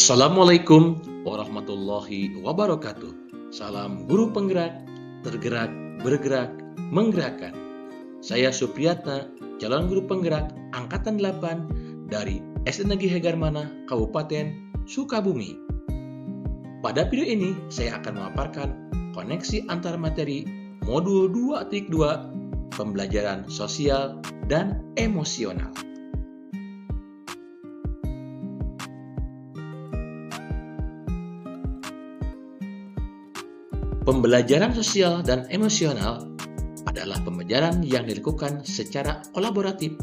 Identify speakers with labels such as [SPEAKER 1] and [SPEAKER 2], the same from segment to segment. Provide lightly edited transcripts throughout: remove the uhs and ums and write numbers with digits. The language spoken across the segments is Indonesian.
[SPEAKER 1] Assalamualaikum warahmatullahi wabarakatuh. Salam guru penggerak, tergerak, bergerak, menggerakkan. Saya Supriyatna, calon guru penggerak Angkatan 8 dari SD Negeri Hegarmana, Kabupaten Sukabumi. Pada video ini, saya akan memaparkan koneksi antar materi Modul 2.2 Pembelajaran Sosial dan Emosional. Pembelajaran sosial dan emosional adalah pembelajaran yang dilakukan secara kolaboratif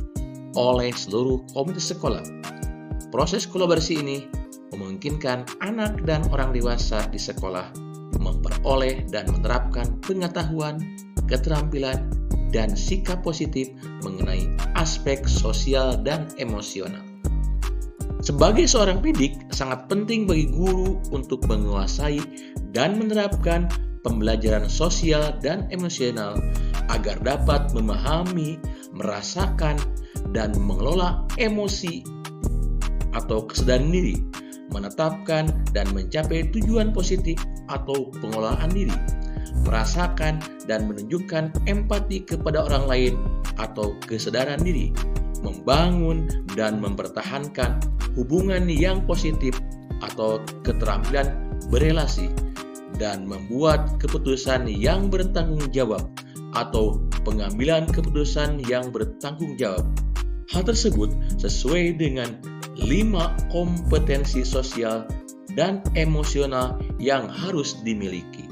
[SPEAKER 1] oleh seluruh komunitas sekolah. Proses kolaborasi ini memungkinkan anak dan orang dewasa di sekolah memperoleh dan menerapkan pengetahuan, keterampilan, dan sikap positif mengenai aspek sosial dan emosional. Sebagai seorang pendidik, sangat penting bagi guru untuk menguasai dan menerapkan pembelajaran sosial dan emosional agar dapat memahami, merasakan, dan mengelola emosi atau kesadaran diri, menetapkan dan mencapai tujuan positif atau pengelolaan diri, merasakan dan menunjukkan empati kepada orang lain atau kesadaran diri, membangun dan mempertahankan hubungan yang positif atau keterampilan berelasi, dan membuat keputusan yang bertanggung jawab atau pengambilan keputusan yang bertanggung jawab. Hal tersebut sesuai dengan 5 kompetensi sosial dan emosional yang harus dimiliki.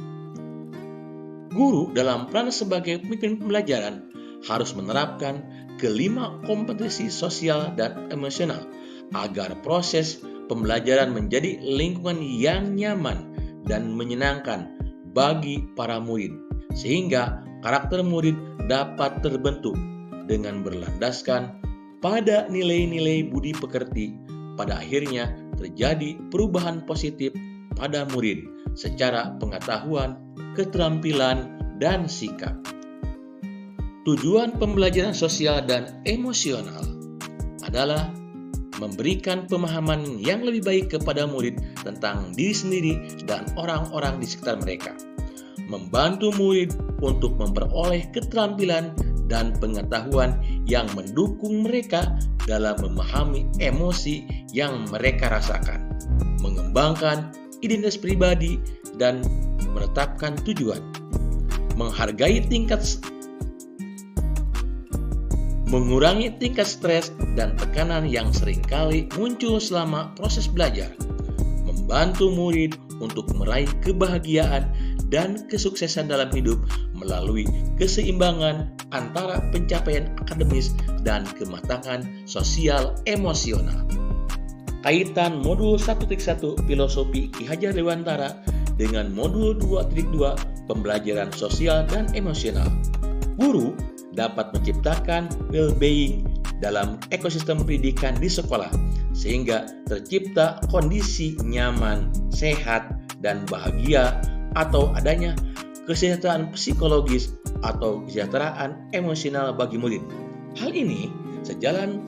[SPEAKER 1] Guru dalam peran sebagai pemimpin pembelajaran harus menerapkan kelima kompetensi sosial dan emosional agar proses pembelajaran menjadi lingkungan yang nyaman dan menyenangkan bagi para murid, sehingga karakter murid dapat terbentuk dengan berlandaskan pada nilai-nilai budi pekerti. Pada akhirnya terjadi perubahan positif pada murid secara pengetahuan, keterampilan, dan sikap. Tujuan pembelajaran sosial dan emosional adalah memberikan pemahaman yang lebih baik kepada murid tentang diri sendiri dan orang-orang di sekitar mereka, membantu murid untuk memperoleh keterampilan dan pengetahuan yang mendukung mereka dalam memahami emosi yang mereka rasakan, mengembangkan identitas pribadi dan menetapkan tujuan, mengurangi tingkat stres dan tekanan yang seringkali muncul selama proses belajar, membantu murid untuk meraih kebahagiaan dan kesuksesan dalam hidup melalui keseimbangan antara pencapaian akademis dan kematangan sosial emosional. Kaitan Modul 1.1 Filosofi Ki Hajar Dewantara dengan Modul 2.2 Pembelajaran Sosial dan Emosional. Guru dapat menciptakan well-being dalam ekosistem pendidikan di sekolah, sehingga tercipta kondisi nyaman, sehat, dan bahagia atau adanya kesejahteraan psikologis atau kesejahteraan emosional bagi murid. Hal ini sejalan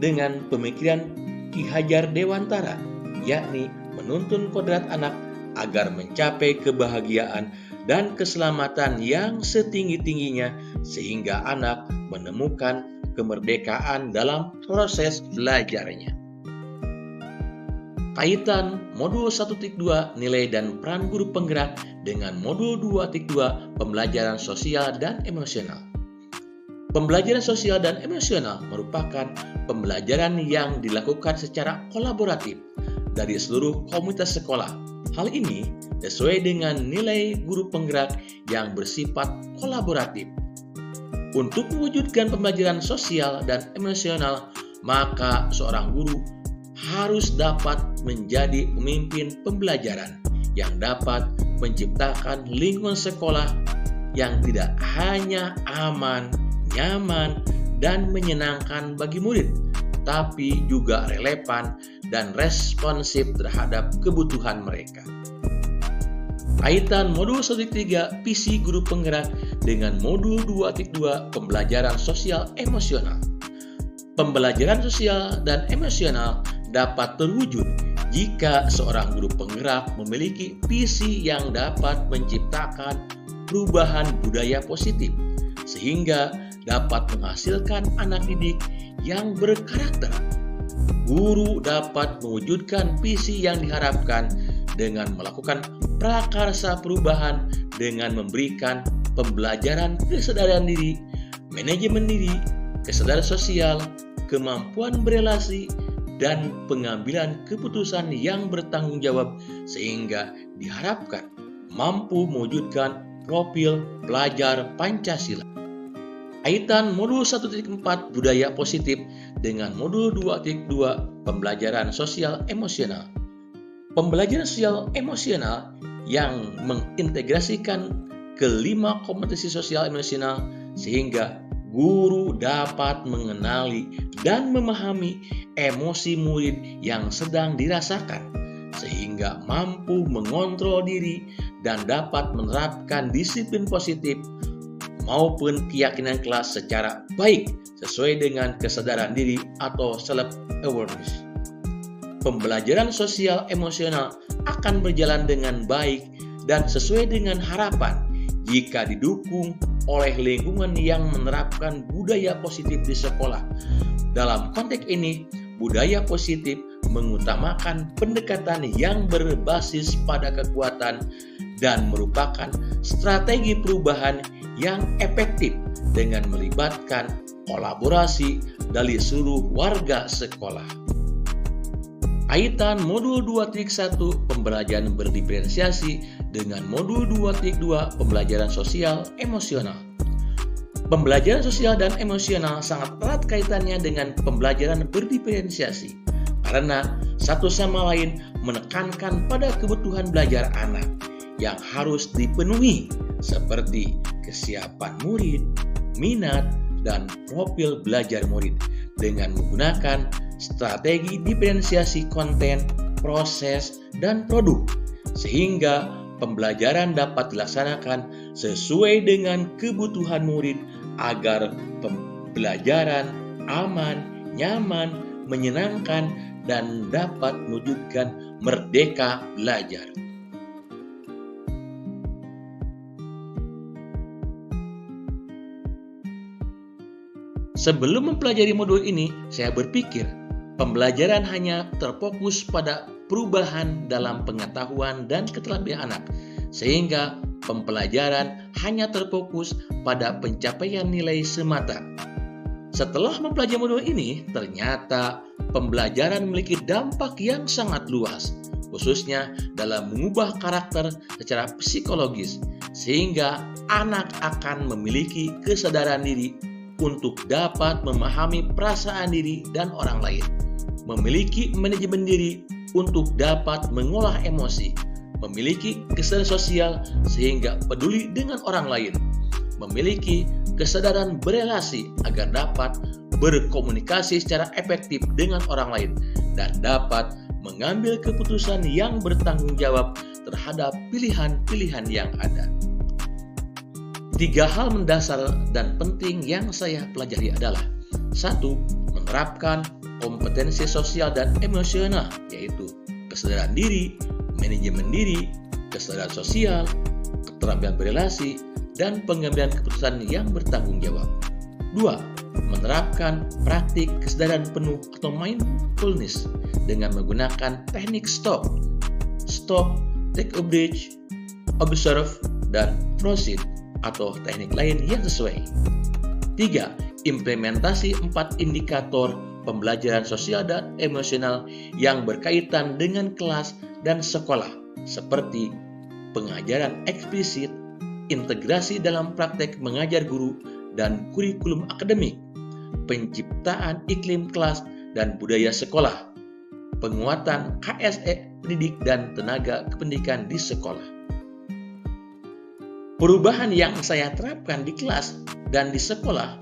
[SPEAKER 1] dengan pemikiran Ki Hajar Dewantara, yakni menuntun kodrat anak agar mencapai kebahagiaan dan keselamatan yang setinggi-tingginya sehingga anak menemukan kemerdekaan dalam proses belajarnya. Kaitan Modul 1.2 Nilai dan Peran Guru Penggerak dengan Modul 2.2 Pembelajaran Sosial dan Emosional. Pembelajaran sosial dan emosional merupakan pembelajaran yang dilakukan secara kolaboratif dari seluruh komunitas sekolah. Hal ini sesuai dengan nilai guru penggerak yang bersifat kolaboratif. Untuk mewujudkan pembelajaran sosial dan emosional, maka seorang guru harus dapat menjadi pemimpin pembelajaran yang dapat menciptakan lingkungan sekolah yang tidak hanya aman, nyaman, dan menyenangkan bagi murid, tapi juga relevan dan responsif terhadap kebutuhan mereka. Kaitan Modul 1.3 Visi Guru Penggerak dengan Modul 2.2 Pembelajaran Sosial Emosional. Pembelajaran sosial dan emosional dapat terwujud Jika seorang guru penggerak memiliki visi yang dapat menciptakan perubahan budaya positif, sehingga dapat menghasilkan anak didik yang berkarakter, guru dapat mewujudkan visi yang diharapkan dengan melakukan prakarsa perubahan dengan memberikan pembelajaran kesadaran diri, manajemen diri, kesadaran sosial, kemampuan berelasi, dan pengambilan keputusan yang bertanggung jawab sehingga diharapkan mampu mewujudkan profil pelajar Pancasila. Kaitan modul 1.4 budaya positif dengan modul 2.2 pembelajaran sosial emosional. Pembelajaran sosial emosional yang mengintegrasikan kelima kompetensi sosial emosional sehingga guru dapat mengenali dan memahami emosi murid yang sedang dirasakan, sehingga mampu mengontrol diri dan dapat menerapkan disiplin positif maupun keyakinan kelas secara baik sesuai dengan kesadaran diri atau self-awareness. Pembelajaran sosial emosional akan berjalan dengan baik dan sesuai dengan harapan jika didukung oleh lingkungan yang menerapkan budaya positif di sekolah. Dalam konteks ini, budaya positif mengutamakan pendekatan yang berbasis pada kekuatan dan merupakan strategi perubahan yang efektif dengan melibatkan kolaborasi dari seluruh warga sekolah. Kaitan modul 2.1 pembelajaran berdiferensiasi dengan modul 2.2 pembelajaran sosial emosional. Pembelajaran sosial dan emosional sangat erat kaitannya dengan pembelajaran berdiferensiasi karena satu sama lain menekankan pada kebutuhan belajar anak yang harus dipenuhi seperti kesiapan murid, minat, dan profil belajar murid dengan menggunakan strategi diferensiasi konten, proses, dan produk sehingga pembelajaran dapat dilaksanakan sesuai dengan kebutuhan murid agar pembelajaran aman, nyaman, menyenangkan, dan dapat mewujudkan merdeka belajar. Sebelum mempelajari modul ini, saya berpikir pembelajaran hanya terfokus pada perubahan dalam pengetahuan dan keterampilan anak, sehingga pembelajaran hanya terfokus pada pencapaian nilai semata. Setelah mempelajari modul ini, ternyata pembelajaran memiliki dampak yang sangat luas, khususnya dalam mengubah karakter secara psikologis, sehingga anak akan memiliki kesadaran diri untuk dapat memahami perasaan diri dan orang lain, memiliki manajemen diri untuk dapat mengolah emosi, memiliki kesadaran sosial sehingga peduli dengan orang lain, memiliki kesadaran berelasi agar dapat berkomunikasi secara efektif dengan orang lain, dan dapat mengambil keputusan yang bertanggung jawab terhadap pilihan-pilihan yang ada. 3 hal mendasar dan penting yang saya pelajari adalah 1. Menerapkan kompetensi sosial dan emosional, yaitu kesadaran diri, manajemen diri, kesadaran sosial, keterampilan berelasi, dan pengambilan keputusan yang bertanggung jawab. 2. Menerapkan praktik kesadaran penuh atau mindfulness dengan menggunakan teknik stop, take a breath, observe, dan proceed, atau teknik lain yang sesuai. 3. Implementasi 4 indikator pembelajaran sosial dan emosional yang berkaitan dengan kelas dan sekolah, seperti pengajaran eksplisit, integrasi dalam praktek mengajar guru dan kurikulum akademik, penciptaan iklim kelas dan budaya sekolah, penguatan KSE pendidik dan tenaga kependidikan di sekolah. Perubahan yang saya terapkan di kelas dan di sekolah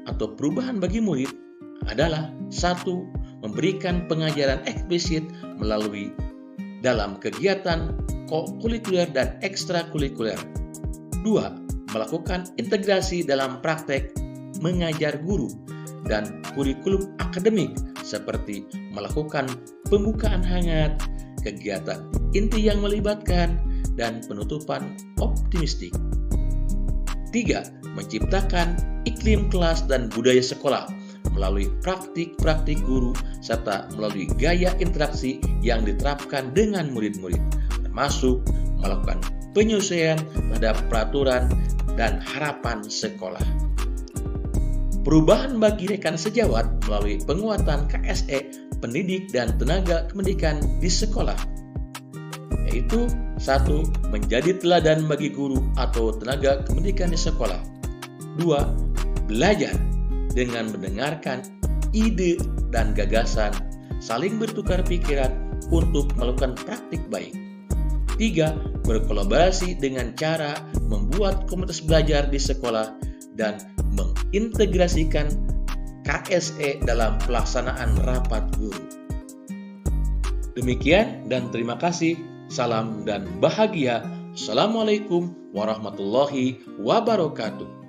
[SPEAKER 1] atau perubahan bagi murid adalah 1. Memberikan pengajaran eksplisit melalui dalam kegiatan kurikuler dan ekstrakurikuler. 2. Melakukan integrasi dalam praktek mengajar guru dan kurikulum akademik seperti melakukan pembukaan hangat, kegiatan inti yang melibatkan, dan penutupan optimistik. 3. Menciptakan iklim kelas dan budaya sekolah melalui praktik-praktik guru serta melalui gaya interaksi yang diterapkan dengan murid-murid, termasuk melakukan penyesuaian terhadap peraturan dan harapan sekolah. Perubahan bagi rekan sejawat melalui penguatan KSE pendidik dan tenaga pendidikan di sekolah, yaitu 1. Menjadi teladan bagi guru atau tenaga pendidikan di sekolah. 2. Belajar dengan mendengarkan ide dan gagasan, saling bertukar pikiran untuk melakukan praktik baik. 3. Berkolaborasi dengan cara membuat komunitas belajar di sekolah dan mengintegrasikan KSE dalam pelaksanaan rapat guru. Demikian dan terima kasih. Salam dan bahagia. Assalamualaikum warahmatullahi wabarakatuh.